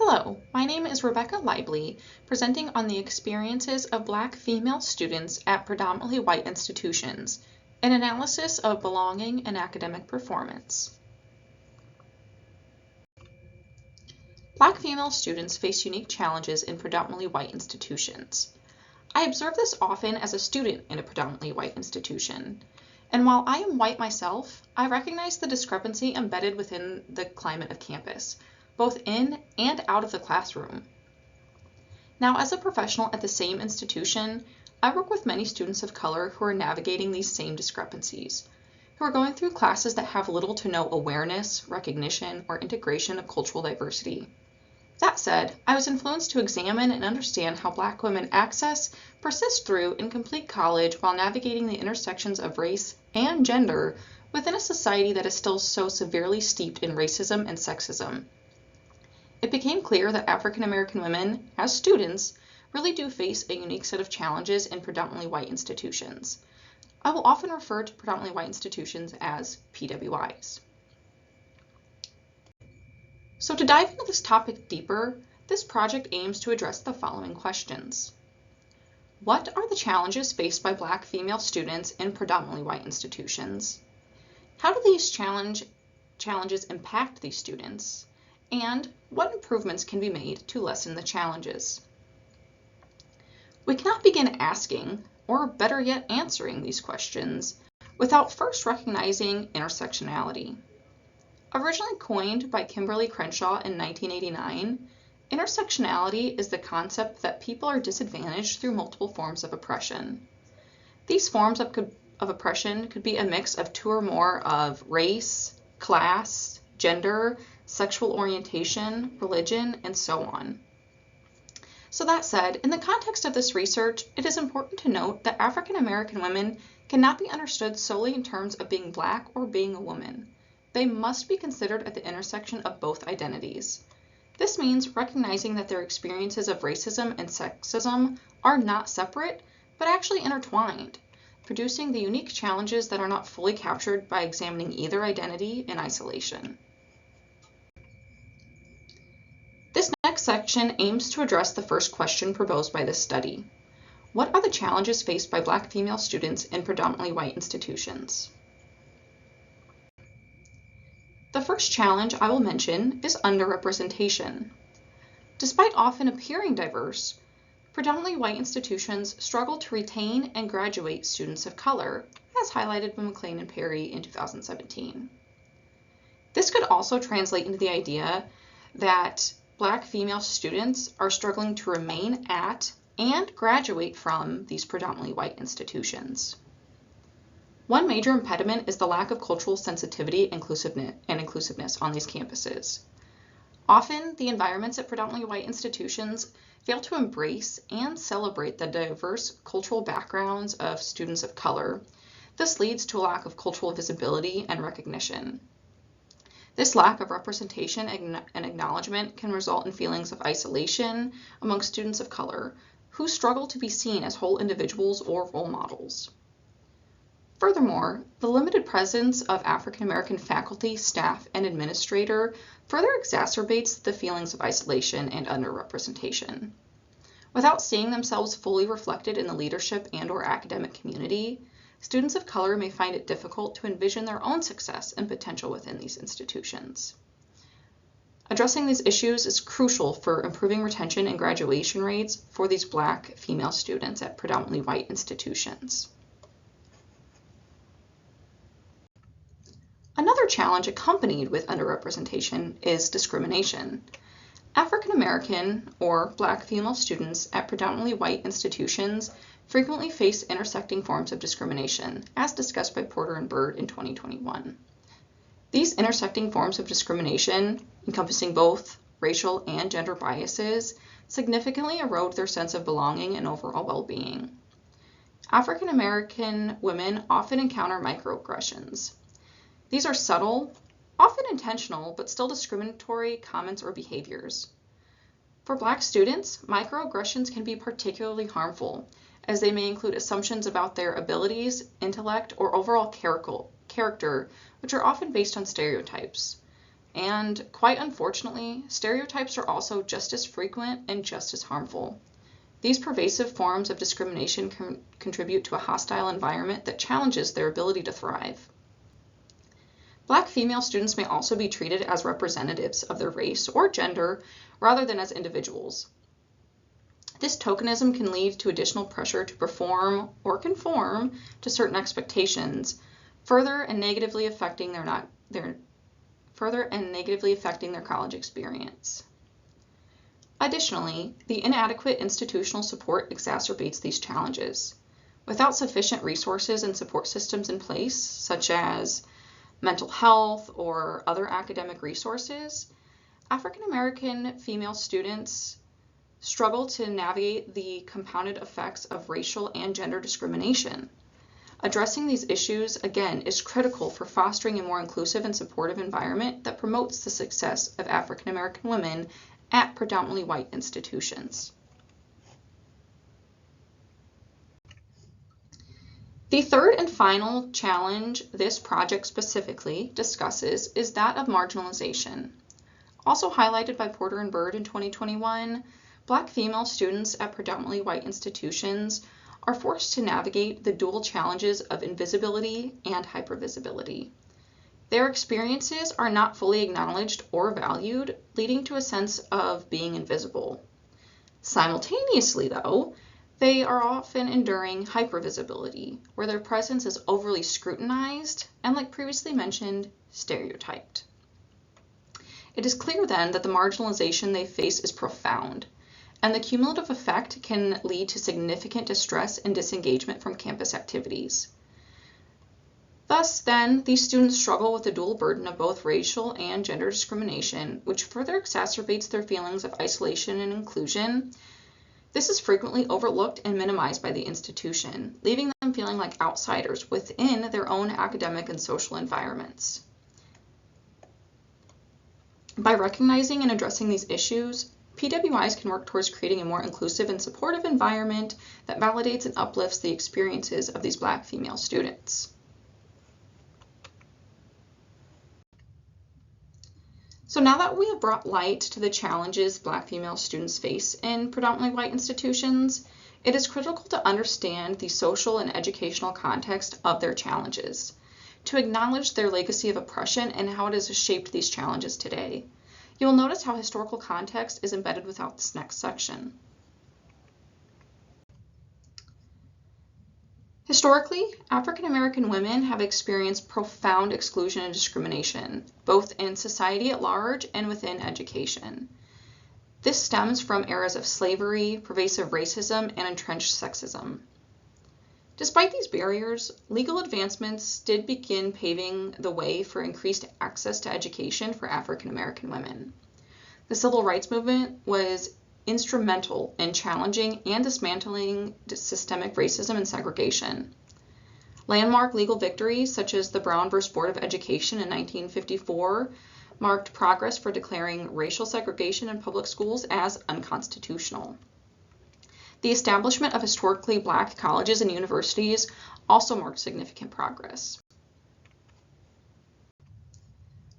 Hello, my name is Rebecca Lively, presenting on the experiences of Black female students at predominantly white institutions, an analysis of belonging and academic performance. Black female students face unique challenges in predominantly white institutions. I observe this often as a student in a predominantly white institution. And while I am white myself, I recognize the discrepancy embedded within the climate of campus, both in and out of the classroom. Now, as a professional at the same institution, I work with many students of color who are navigating these same discrepancies, who are going through classes that have little to no awareness, recognition, or integration of cultural diversity. That said, I was influenced to examine and understand how Black women access, persist through, and complete college while navigating the intersections of race and gender within a society that is still so severely steeped in racism and sexism. It became clear that African American women, as students, really do face a unique set of challenges in predominantly white institutions. I will often refer to predominantly white institutions as PWIs. So to dive into this topic deeper, this project aims to address the following questions. What are the challenges faced by Black female students in predominantly white institutions? How do these challenges impact these students? And what improvements can be made to lessen the challenges? We cannot begin asking, or better yet answering these questions, without first recognizing intersectionality. Originally coined by Kimberly Crenshaw in 1989, intersectionality is the concept that people are disadvantaged through multiple forms of oppression. These forms of oppression could be a mix of two or more of race, class, gender, sexual orientation, religion, and so on. So that said, in the context of this research, it is important to note that African American women cannot be understood solely in terms of being Black or being a woman. They must be considered at the intersection of both identities. This means recognizing that their experiences of racism and sexism are not separate, but actually intertwined, producing the unique challenges that are not fully captured by examining either identity in isolation. This next section aims to address the first question proposed by this study. What are the challenges faced by Black female students in predominantly white institutions? The first challenge I will mention is underrepresentation. Despite often appearing diverse, predominantly white institutions struggle to retain and graduate students of color, as highlighted by McLean and Perry in 2017. This could also translate into the idea that Black female students are struggling to remain at and graduate from these predominantly white institutions. One major impediment is the lack of cultural sensitivity and inclusiveness on these campuses. Often, the environments at predominantly white institutions fail to embrace and celebrate the diverse cultural backgrounds of students of color. This leads to a lack of cultural visibility and recognition. This lack of representation and acknowledgement can result in feelings of isolation among students of color who struggle to be seen as whole individuals or role models. Furthermore, the limited presence of African American faculty, staff, and administrator further exacerbates the feelings of isolation and underrepresentation. Without seeing themselves fully reflected in the leadership and/or academic community, students of color may find it difficult to envision their own success and potential within these institutions. Addressing these issues is crucial for improving retention and graduation rates for these Black female students at predominantly white institutions. Another challenge accompanied with underrepresentation is discrimination. African American or Black female students at predominantly white institutions frequently face intersecting forms of discrimination, as discussed by Porter and Bird in 2021. These intersecting forms of discrimination, encompassing both racial and gender biases, significantly erode their sense of belonging and overall well-being. African American women often encounter microaggressions. These are subtle, often intentional, but still discriminatory comments or behaviors. For Black students, microaggressions can be particularly harmful, as they may include assumptions about their abilities, intellect, or overall character, which are often based on stereotypes. And quite unfortunately, stereotypes are also just as frequent and just as harmful. These pervasive forms of discrimination contribute to a hostile environment that challenges their ability to thrive. Black female students may also be treated as representatives of their race or gender rather than as individuals. This tokenism can lead to additional pressure to perform or conform to certain expectations, further and negatively affecting their college experience. Additionally, the inadequate institutional support exacerbates these challenges. Without sufficient resources and support systems in place, such as mental health or other academic resources, African American female students struggle to navigate the compounded effects of racial and gender discrimination. Addressing these issues, again, is critical for fostering a more inclusive and supportive environment that promotes the success of African American women at predominantly white institutions. The third and final challenge this project specifically discusses is that of marginalization. Also highlighted by Porter and Bird in 2021, Black female students at predominantly white institutions are forced to navigate the dual challenges of invisibility and hypervisibility. Their experiences are not fully acknowledged or valued, leading to a sense of being invisible. Simultaneously, though, they are often enduring hypervisibility, where their presence is overly scrutinized and, like previously mentioned, stereotyped. It is clear then that the marginalization they face is profound, and the cumulative effect can lead to significant distress and disengagement from campus activities. Thus, then, these students struggle with the dual burden of both racial and gender discrimination, which further exacerbates their feelings of isolation and inclusion. This is frequently overlooked and minimized by the institution, leaving them feeling like outsiders within their own academic and social environments. By recognizing and addressing these issues, PWIs can work towards creating a more inclusive and supportive environment that validates and uplifts the experiences of these Black female students. So now that we have brought light to the challenges Black female students face in predominantly white institutions, it is critical to understand the social and educational context of their challenges, to acknowledge their legacy of oppression and how it has shaped these challenges today. You will notice how historical context is embedded without this next section. Historically, African American women have experienced profound exclusion and discrimination, both in society at large and within education. This stems from eras of slavery, pervasive racism, and entrenched sexism. Despite these barriers, legal advancements did begin paving the way for increased access to education for African American women. The civil rights movement was instrumental in challenging and dismantling systemic racism and segregation. Landmark legal victories, such as the Brown v. Board of Education in 1954, marked progress for declaring racial segregation in public schools as unconstitutional. The establishment of historically Black colleges and universities also marked significant progress.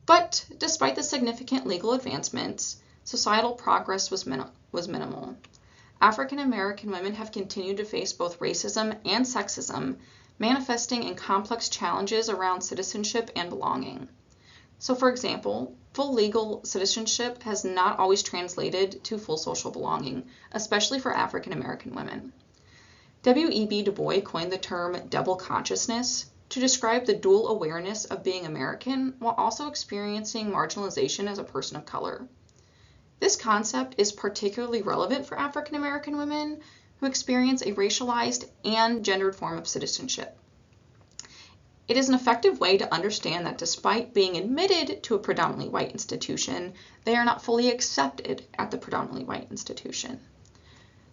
But despite the significant legal advancements, societal progress was minimal. African American women have continued to face both racism and sexism, manifesting in complex challenges around citizenship and belonging. So, for example, full legal citizenship has not always translated to full social belonging, especially for African American women. W.E.B. Du Bois coined the term double consciousness to describe the dual awareness of being American while also experiencing marginalization as a person of color. This concept is particularly relevant for African American women who experience a racialized and gendered form of citizenship. It is an effective way to understand that despite being admitted to a predominantly white institution, they are not fully accepted at the predominantly white institution.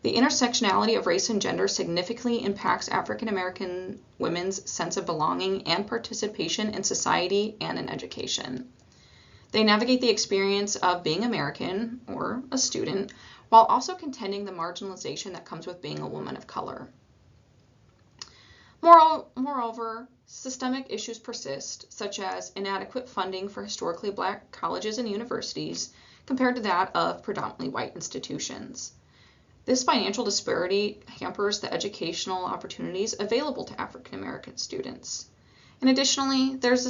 The intersectionality of race and gender significantly impacts African American women's sense of belonging and participation in society and in education. They navigate the experience of being American, or a student, while also contending the marginalization that comes with being a woman of color. Moreover, systemic issues persist, such as inadequate funding for historically Black colleges and universities compared to that of predominantly white institutions. This financial disparity hampers the educational opportunities available to African American students. And additionally, there's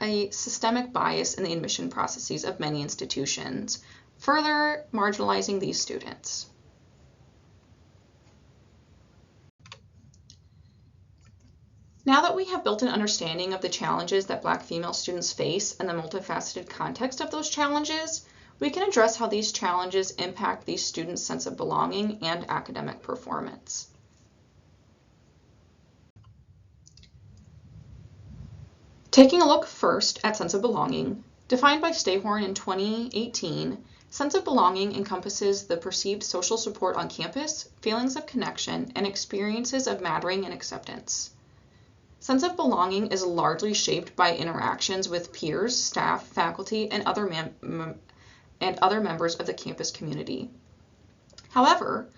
a systemic bias in the admission processes of many institutions, further marginalizing these students. Now that we have built an understanding of the challenges that Black female students face and the multifaceted context of those challenges, we can address how these challenges impact these students' sense of belonging and academic performance. Taking a look first at sense of belonging, defined by Stayhorn in 2018, sense of belonging encompasses the perceived social support on campus, feelings of connection, and experiences of mattering and acceptance. Sense of belonging is largely shaped by interactions with peers, staff, faculty, and other members of the campus community. However,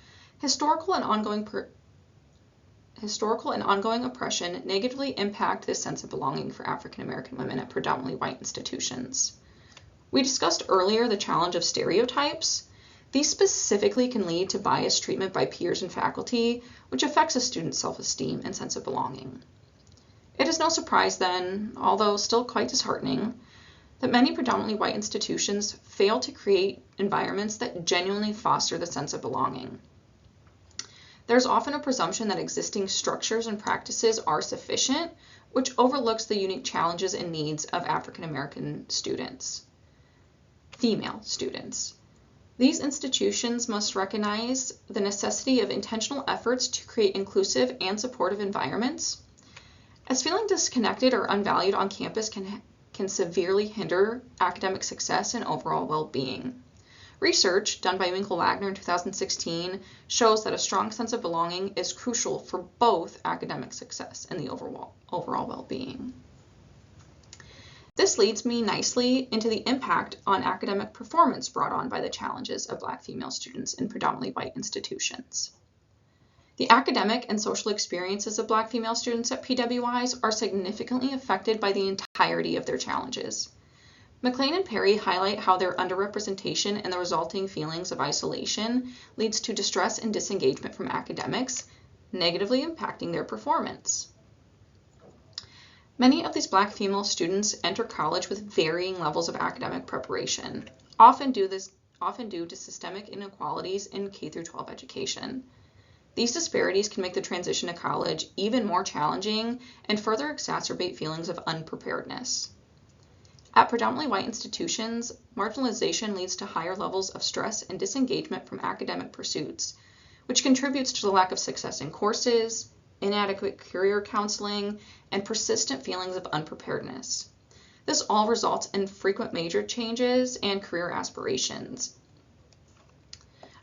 historical and ongoing oppression negatively impact this sense of belonging for African American women at predominantly white institutions. We discussed earlier the challenge of stereotypes. These specifically can lead to biased treatment by peers and faculty, which affects a student's self-esteem and sense of belonging. It is no surprise then, although still quite disheartening, that many predominantly white institutions fail to create environments that genuinely foster the sense of belonging. There's often a presumption that existing structures and practices are sufficient, which overlooks the unique challenges and needs of African American students, female students. These institutions must recognize the necessity of intentional efforts to create inclusive and supportive environments, as feeling disconnected or unvalued on campus can severely hinder academic success and overall well-being. Research done by Winkle-Wagner in 2016 shows that a strong sense of belonging is crucial for both academic success and the overall well-being. This leads me nicely into the impact on academic performance brought on by the challenges of Black female students in predominantly white institutions. The academic and social experiences of Black female students at PWIs are significantly affected by the entirety of their challenges. McLean and Perry highlight how their underrepresentation and the resulting feelings of isolation leads to distress and disengagement from academics, negatively impacting their performance. Many of these Black female students enter college with varying levels of academic preparation, often due to systemic inequalities in K-12 education. These disparities can make the transition to college even more challenging and further exacerbate feelings of unpreparedness. At predominantly white institutions, marginalization leads to higher levels of stress and disengagement from academic pursuits, which contributes to the lack of success in courses, inadequate career counseling, and persistent feelings of unpreparedness. This all results in frequent major changes and career aspirations.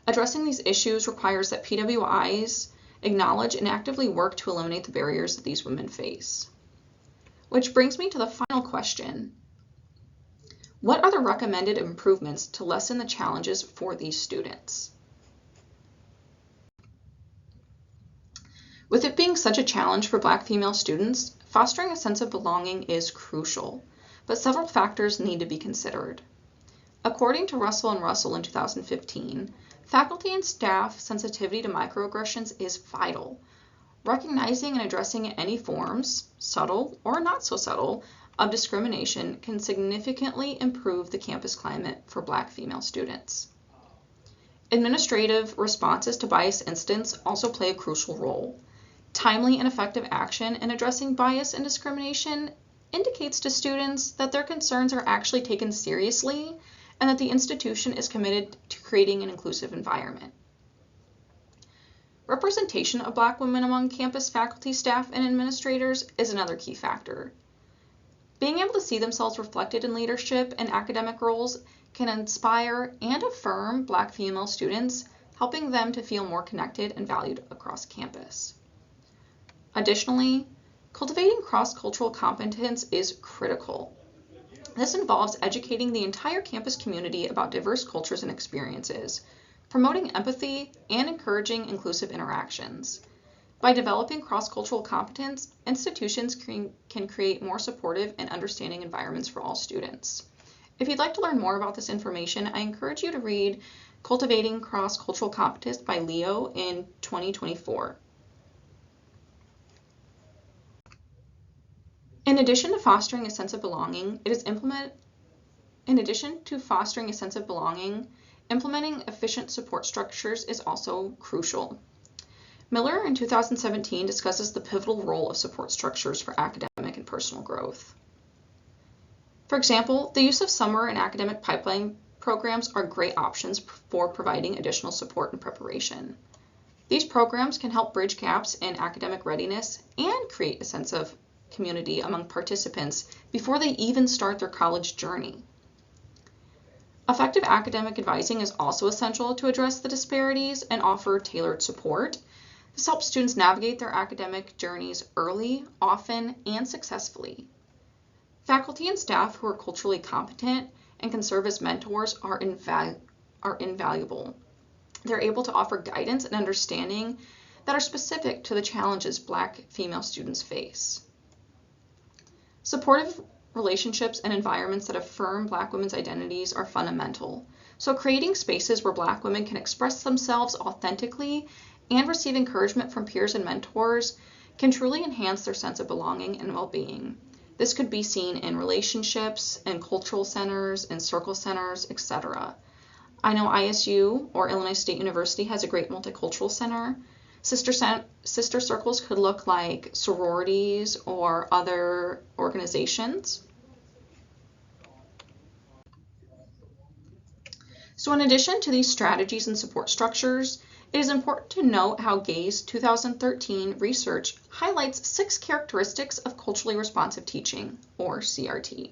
Addressing these issues requires that PWIs acknowledge and actively work to eliminate the barriers that these women face. Which brings me to the final question. What are the recommended improvements to lessen the challenges for these students? With it being such a challenge for Black female students, fostering a sense of belonging is crucial, but several factors need to be considered. According to Russell and Russell in 2015, faculty and staff sensitivity to microaggressions is vital. Recognizing and addressing any forms, subtle or not so subtle, of discrimination can significantly improve the campus climate for Black female students. Administrative responses to bias incidents also play a crucial role. Timely and effective action in addressing bias and discrimination indicates to students that their concerns are actually taken seriously and that the institution is committed to creating an inclusive environment. Representation of Black women among campus faculty, staff, and administrators is another key factor. Being able to see themselves reflected in leadership and academic roles can inspire and affirm Black female students, helping them to feel more connected and valued across campus. Additionally, cultivating cross-cultural competence is critical. This involves educating the entire campus community about diverse cultures and experiences, promoting empathy, and encouraging inclusive interactions. By developing cross-cultural competence, institutions can create more supportive and understanding environments for all students. If you'd like to learn more about this information, I encourage you to read Cultivating Cross-Cultural Competence by Leo in 2024. In addition to fostering a sense of belonging, implementing efficient support structures is also crucial. Miller in 2017 discusses the pivotal role of support structures for academic and personal growth. For example, the use of summer and academic pipeline programs are great options for providing additional support and preparation. These programs can help bridge gaps in academic readiness and create a sense of community among participants before they even start their college journey. Effective academic advising is also essential to address the disparities and offer tailored support. This helps students navigate their academic journeys early, often, and successfully. Faculty and staff who are culturally competent and can serve as mentors are invaluable. They're able to offer guidance and understanding that are specific to the challenges Black female students face. Supportive relationships and environments that affirm Black women's identities are fundamental. So creating spaces where Black women can express themselves authentically and receive encouragement from peers and mentors can truly enhance their sense of belonging and well-being. This could be seen in relationships, in cultural centers, in circle centers, etc. I know ISU, or Illinois State University, has a great multicultural center. Sister circles could look like sororities or other organizations. So in addition to these strategies and support structures, it is important to note how Gay's 2013 research highlights 6 characteristics of culturally responsive teaching, or CRT.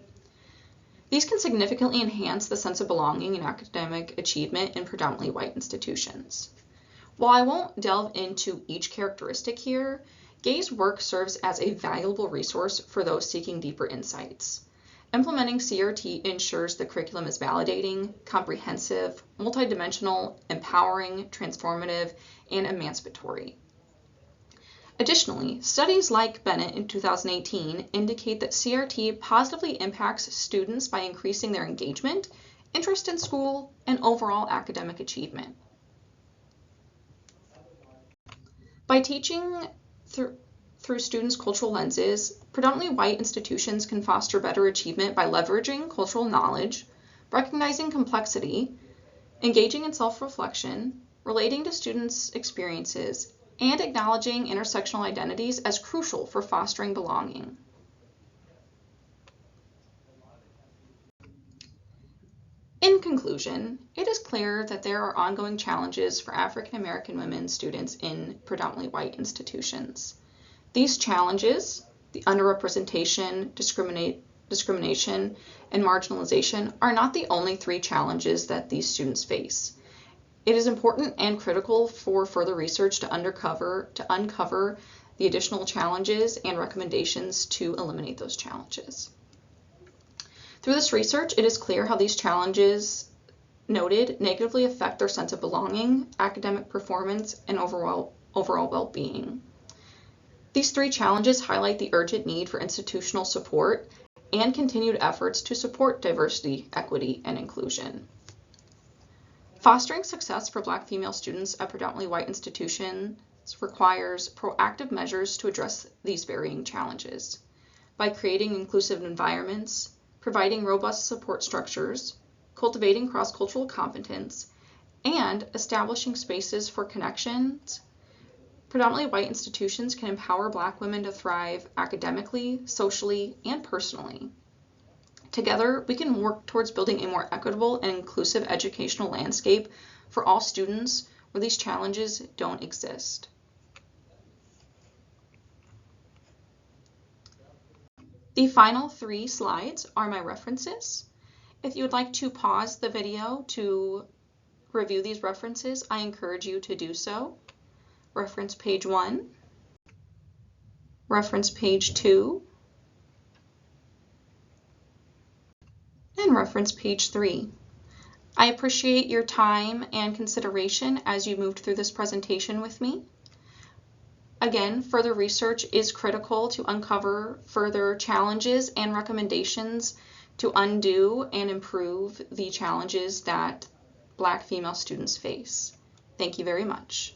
These can significantly enhance the sense of belonging and academic achievement in predominantly white institutions. While I won't delve into each characteristic here, Gay's work serves as a valuable resource for those seeking deeper insights. Implementing CRT ensures the curriculum is validating, comprehensive, multidimensional, empowering, transformative, and emancipatory. Additionally, studies like Bennett in 2018 indicate that CRT positively impacts students by increasing their engagement, interest in school, and overall academic achievement. By teaching through students' cultural lenses, predominantly white institutions can foster better achievement by leveraging cultural knowledge, recognizing complexity, engaging in self-reflection, relating to students' experiences, and acknowledging intersectional identities as crucial for fostering belonging. In conclusion, it is clear that there are ongoing challenges for African American women students in predominantly white institutions. These challenges, the underrepresentation, discrimination, and marginalization, are not the only 3 challenges that these students face. It is important and critical for further research to uncover the additional challenges and recommendations to eliminate those challenges. Through this research, it is clear how these challenges noted negatively affect their sense of belonging, academic performance, and overall well-being. These 3 challenges highlight the urgent need for institutional support and continued efforts to support diversity, equity, and inclusion. Fostering success for Black female students at predominantly white institutions requires proactive measures to address these varying challenges. By creating inclusive environments, providing robust support structures, cultivating cross-cultural competence, and establishing spaces for connections, predominantly white institutions can empower Black women to thrive academically, socially, and personally. Together, we can work towards building a more equitable and inclusive educational landscape for all students where these challenges don't exist. The final 3 slides are my references. If you would like to pause the video to review these references, I encourage you to do so. Reference page 1, reference page 2, and reference page 3. I appreciate your time and consideration as you moved through this presentation with me. Again, further research is critical to uncover further challenges and recommendations to undo and improve the challenges that Black female students face. Thank you very much.